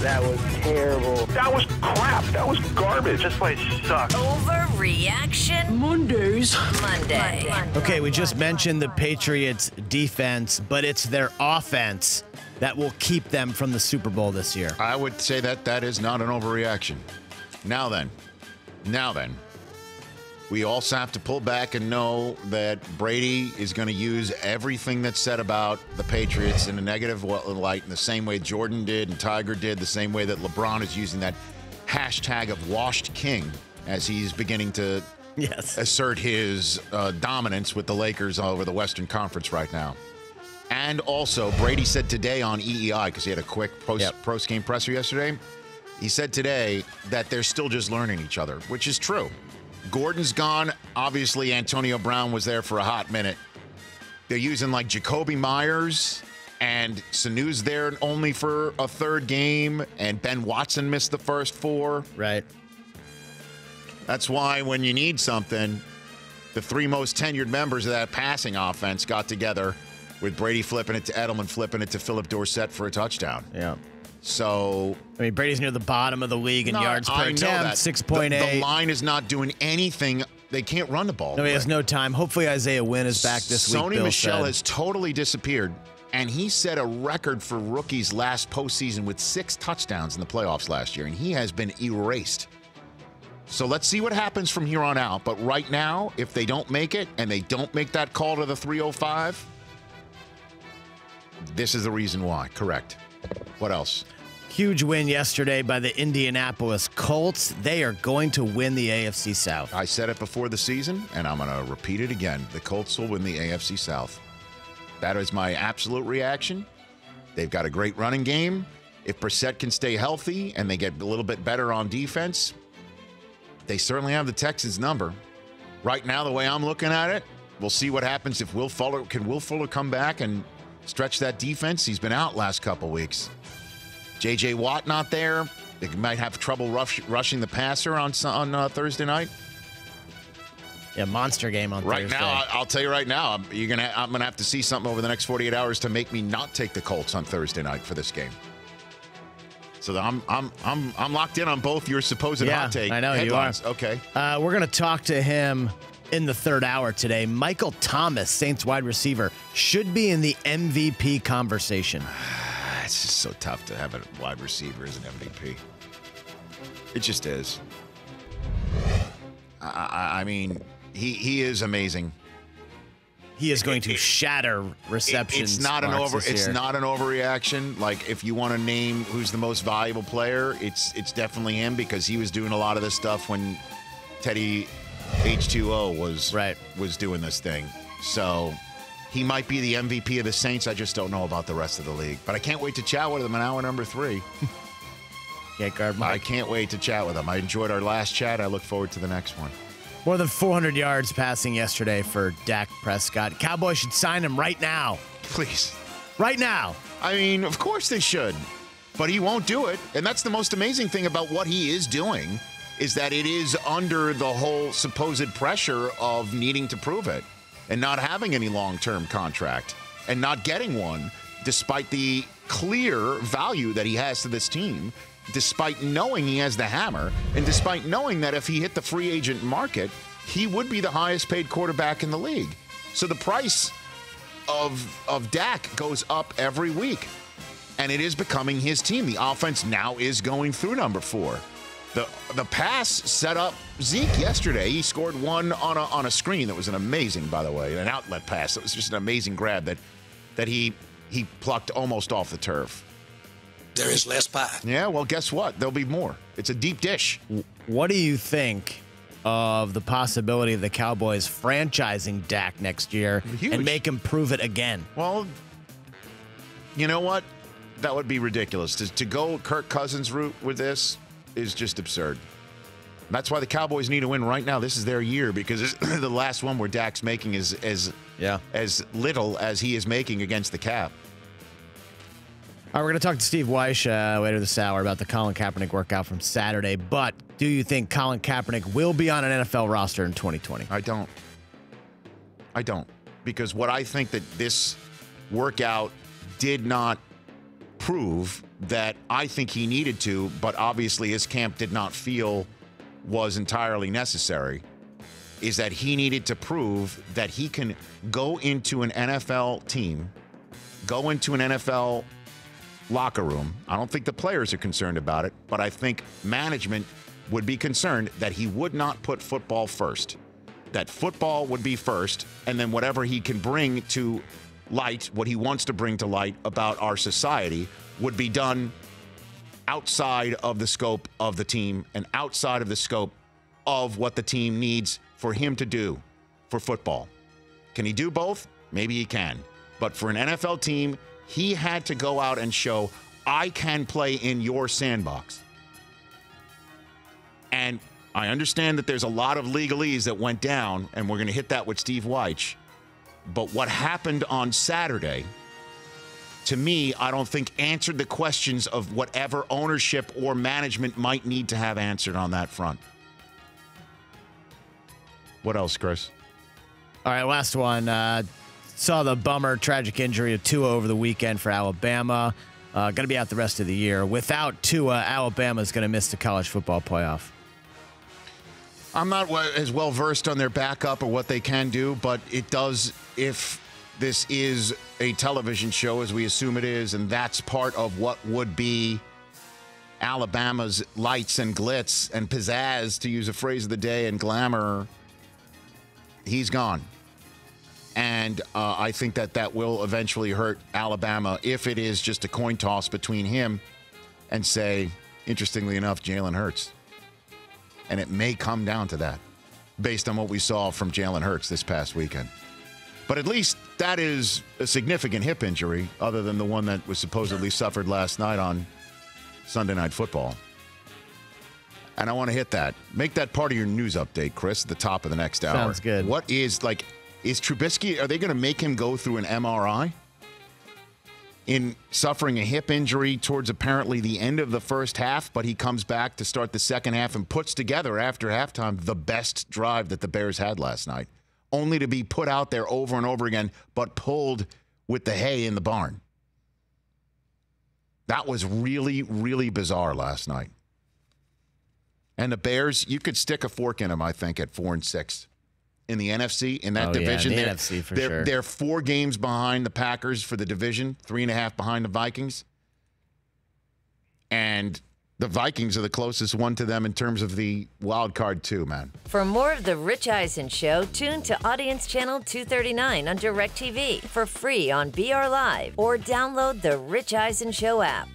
That was terrible. That was crap. That was garbage. This place sucks. Overreaction Mondays. Monday. Okay, we just mentioned the Patriots defense, but it's their offense that will keep them from the Super Bowl this year. I would say that is not an overreaction. Now then, we also have to pull back and know that Brady is going to use everything that's said about the Patriots in a negative light in the same way Jordan did and Tiger did, the same way that LeBron is using that hashtag of washed king as he's beginning to assert his dominance with the Lakers over the Western Conference right now. And also, Brady said today on EEI, because he had a quick post-game presser yesterday, he said today that they're still just learning each other, which is true. Gordon's gone. Obviously, Antonio Brown was there for a hot minute. They're using like Jacoby Myers, and Sanu's there only for a third game, and Ben Watson missed the first 4. Right. That's why when you need something, the 3 most tenured members of that passing offense got together with Brady flipping it to Edelman, flipping it to Philip Dorsett for a touchdown. Yeah. So, I mean, Brady's near the bottom of the league in yards per attempt, 6.8. The line is not doing anything. They can't run the ball. No, he has no time. Hopefully Isaiah Wynn is back this week, Sony Bill Michel said. has totally disappeared, and he set a record for rookies last postseason with 6 touchdowns in the playoffs last year, and he has been erased. So let's see what happens from here on out. But right now, if they don't make it, and they don't make that call to the 305, this is the reason why. Correct. What else? Huge win yesterday by the Indianapolis Colts. They are going to win the AFC South. I said it before the season, and I'm going to repeat it again. The Colts will win the AFC South. That is my absolute reaction. They've got a great running game. If Brissett can stay healthy and they get a little bit better on defense, they certainly have the Texans' number. Right now, the way I'm looking at it, we'll see what happens if Will Fuller come back and stretch that defense. He's been out last couple weeks. J.J. Watt not there. They might have trouble rushing the passer on Thursday night. Yeah, monster game on Thursday. Right now, I'll tell you right now, I'm gonna have to see something over the next 48 hours to make me not take the Colts on Thursday night for this game. So I'm locked in on both your supposed hot take. I know headlines. you are. Okay. We're gonna talk to him in the third hour today. Michael Thomas, Saints wide receiver, should be in the MVP conversation. It's just so tough to have a wide receiver as an MVP. It just is. I mean, he is amazing. He is going to shatter receptions. It's not an overreaction. Like, if you want to name who's the most valuable player, it's definitely him, because he was doing a lot of this stuff when Teddy H2O was doing this thing. So he might be the MVP of the Saints. I just don't know about the rest of the league. But I can't wait to chat with him in hour number 3. I can't wait to chat with him. I enjoyed our last chat. I look forward to the next one. More than 400 yards passing yesterday for Dak Prescott. Cowboys should sign him right now. Please. Right now. I mean, of course they should. But he won't do it. And that's the most amazing thing about what he is doing, is that it is under the whole supposed pressure of needing to prove it and not having any long-term contract and not getting one, despite the clear value that he has to this team, despite knowing he has the hammer, and despite knowing that if he hit the free agent market, he would be the highest paid quarterback in the league. So the price of Dak goes up every week, and it is becoming his team. The offense now is going through number 4. The pass set up Zeke yesterday. He scored one on a screen that was an amazing, by the way, an outlet pass. It was just an amazing grab that he plucked almost off the turf. There is less pie. Yeah, well, guess what? There'll be more. It's a deep dish. What do you think of the possibility of the Cowboys franchising Dak next year and make him prove it again? Well, you know what? That would be ridiculous. To go Kirk Cousins route with this is just absurd. That's why the Cowboys need to win right now. This is their year, because the last one where Dak's making is as little as he is making against the cap. All right, we're going to talk to Steve Weish later this hour about the Colin Kaepernick workout from Saturday. But do you think Colin Kaepernick will be on an NFL roster in 2020? I don't. Because what I think that this workout did not prove that I think he needed to, but obviously his camp did not feel was entirely necessary, is that he needed to prove that he can go into an NFL team, go into an NFL locker room. I don't think the players are concerned about it, but I think management would be concerned that he would not put football first, that football would be first, and then whatever he can bring to light, what he wants to bring to light about our society, would be done outside of the scope of the team and outside of the scope of what the team needs for him to do for football. Can he do both? Maybe he can. But for an NFL team, he had to go out and show, I can play in your sandbox. And I understand that there's a lot of legalese that went down, and we're going to hit that with Steve Wyche. But what happened on Saturday, to me, I don't think answered the questions of whatever ownership or management might need to have answered on that front. What else, Chris? All right, last one. Saw the bummer, tragic injury of Tua over the weekend for Alabama. Going to be out the rest of the year. Without Tua, Alabama's going to miss the college football playoff. I'm not as well versed on their backup or what they can do, but it does, if this is a television show, as we assume it is, and that's part of what would be Alabama's lights and glitz and pizzazz, to use a phrase of the day, and glamour, he's gone. And I think that will eventually hurt Alabama if it is just a coin toss between him and, say, interestingly enough, Jalen Hurts. And it may come down to that based on what we saw from Jalen Hurts this past weekend. But at least that is a significant hip injury other than the one that was supposedly suffered last night on Sunday Night Football. And I want to hit that. Make that part of your news update, Chris, at the top of the next hour. Sounds good. What is Trubisky, are they going to make him go through an MRI in suffering a hip injury towards apparently the end of the first half, but he comes back to start the second half and puts together after halftime the best drive that the Bears had last night, only to be put out there over and over again, but pulled with the hay in the barn. That was really, really bizarre last night. And the Bears, you could stick a fork in them, I think, at 4-6. In the NFC, in that division. Yeah, the NFC for sure. They're 4 games behind the Packers for the division, 3.5 behind the Vikings. And the Vikings are the closest one to them in terms of the wild card too, man. For more of The Rich Eisen Show, tune to Audience Channel 239 on DirecTV for free on BR Live or download the Rich Eisen Show app.